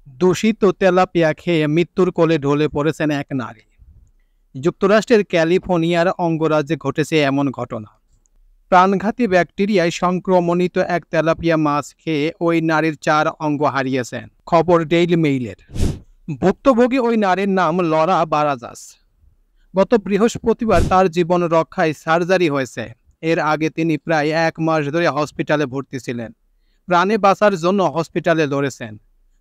দূষিত তেলাপিয়া খেয়ে মৃত্যুর কোলে ঢলে পড়েছেন এক নারী। যুক্তরাষ্ট্রের ক্যালিফোর্নিয়ার অঙ্গরাজ্যে ঘটেছে এমন ঘটনা। প্রাণঘাতী ব্যাকটেরিয়ায় সংক্রমণিত এক তেলাপিয়া মাছ খেয়ে ওই নারীর 4 অঙ্গ হারিয়েছেন, খবর ডেইলি মেইলের। ভুক্তভোগী ওই নারীর নাম লরা বারাজাস। গত বৃহস্পতিবার তার জীবন রক্ষায় সার্জারি হয়েছে। এর আগে তিনি প্রায় 1 মাস ধরে হসপিটালে ভর্তি ছিলেন। প্রাণে বাঁচার জন্য হসপিটালে লড়েছেন।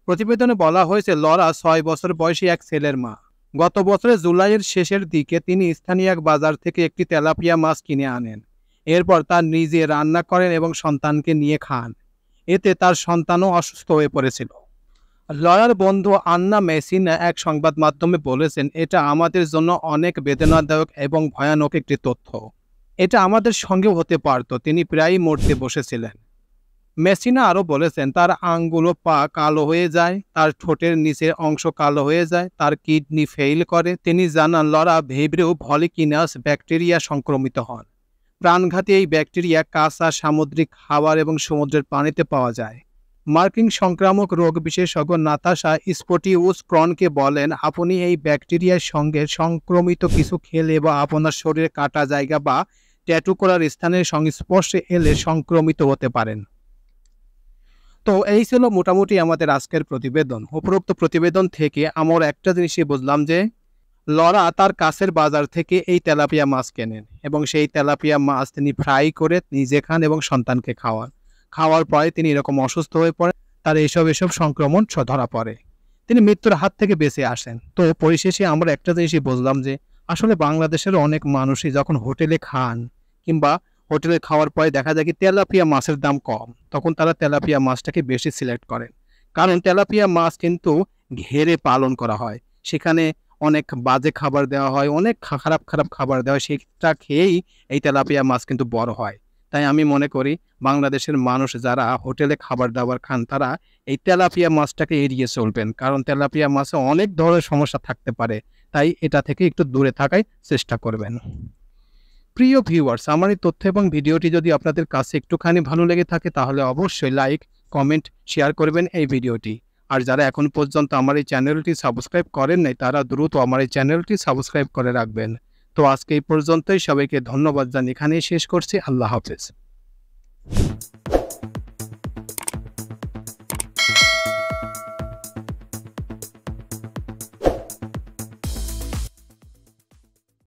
প্রতিবেদনে বলা হয়েছে লরা 6 বছর বয়সী এক ছেলের মা। গত বছরের জুলাইয়ের শেষের দিকে তিনি স্থানীয় এক বাজার থেকে একটি তেলাপিয়া মাছ কিনে আনেন। এরপর তার নিজে রান্না করেন এবং সন্তানকে নিয়ে খান। এতে তার সন্তানও অসুস্থ হয়ে পড়েছিল। লরার বন্ধু আন্না মেসিনা এক সংবাদ মাধ্যমে বলেছেন, এটা আমাদের জন্য অনেক বেদনাদায়ক এবং ভয়ানক একটি তথ্য। এটা আমাদের সঙ্গেও হতে পারত। তিনি প্রায়ই মরতে বসেছিলেন। মেসিনা আরও বলেছেন, তার আঙ্গুলো পা কালো হয়ে যায়, তার ঠোঁটের নিচের অংশ কালো হয়ে যায়, তার কিডনি ফেইল করে। তিনি জানান লরা ভিব্রিও ভলিকিনাস ব্যাকটেরিয়া সংক্রমিত হন। প্রাণঘাতী এই ব্যাকটেরিয়া কাঁচা সামুদ্রিক খাবার এবং সমুদ্রের পানিতে পাওয়া যায়। মার্কিন সংক্রামক রোগ বিশেষজ্ঞ নাতাশা স্পটিউস ক্রনকে বলেন, আপনি এই ব্যাকটেরিয়ার সঙ্গে সংক্রমিত কিছু খেলে বা আপনার শরীরে কাটা জায়গা বা ট্যাটু করার স্থানের সংস্পর্শে এলে সংক্রমিত হতে পারেন। তো এই ছিল মোটামুটি আমাদের আজকের প্রতিবেদন। উপরোক্ত প্রতিবেদন থেকে আমরা একটা জিনিসই বুঝলাম যে লরা তার কাছের বাজার থেকে এই তেলাপিয়া মাছ কেনেন এবং সেই তেলাপিয়া মাছ তিনি ফ্রাই করে নিজে খান এবং সন্তানকে খাওয়ান। খাওয়ার পরে তিনি এরকম অসুস্থ হয়ে পড়েন, তার এসব সংক্রমণ ধরা পড়ে, তিনি মৃত্যুর হাত থেকে বেঁচে আসেন। তো পরিশেষে আমরা একটা জিনিসই বুঝলাম যে আসলে বাংলাদেশের অনেক মানুষই যখন হোটেলে খান কিংবা হোটেলে খাওয়ার পরে দেখা যায় কি তেলাপিয়া মাছের দাম কম, তখন তারা তেলাপিয়া মাছটাকে বেশি সিলেক্ট করেন। কারণ তেলাপিয়া মাছ কিন্তু ঘেরে পালন করা হয়, সেখানে অনেক বাজে খাবার দেওয়া হয়, অনেক খারাপ খারাপ খাবার দেওয়া হয়, সেটা খেয়েই এই তেলাপিয়া মাছ কিন্তু বড় হয়। তাই আমি মনে করি বাংলাদেশের মানুষ যারা হোটেলে খাবার দাবার খান তারা এই তেলাপিয়া মাছটাকে এড়িয়ে চলবেন, কারণ তেলাপিয়া মাছে অনেক ধরনের সমস্যা থাকতে পারে। তাই এটা থেকে একটু দূরে থাকার চেষ্টা করবেন। প্রিয় ভিউয়ার্স, আমার এই তথ্য এবং ভিডিওটি যদি আপনাদের কাছে একটুখানি ভালো লেগে থাকে তাহলে অবশ্যই লাইক, কমেন্ট, শেয়ার করবেন এই ভিডিওটি। আর যারা এখন পর্যন্ত আমার এই চ্যানেলটি সাবস্ক্রাইব করেন নাই তারা দ্রুত আমার এই চ্যানেলটি সাবস্ক্রাইব করে রাখবেন। তো আজকে এই পর্যন্তই, সবাইকে ধন্যবাদ জানিয়ে এখানেই শেষ করছি। আল্লাহ হাফেজ।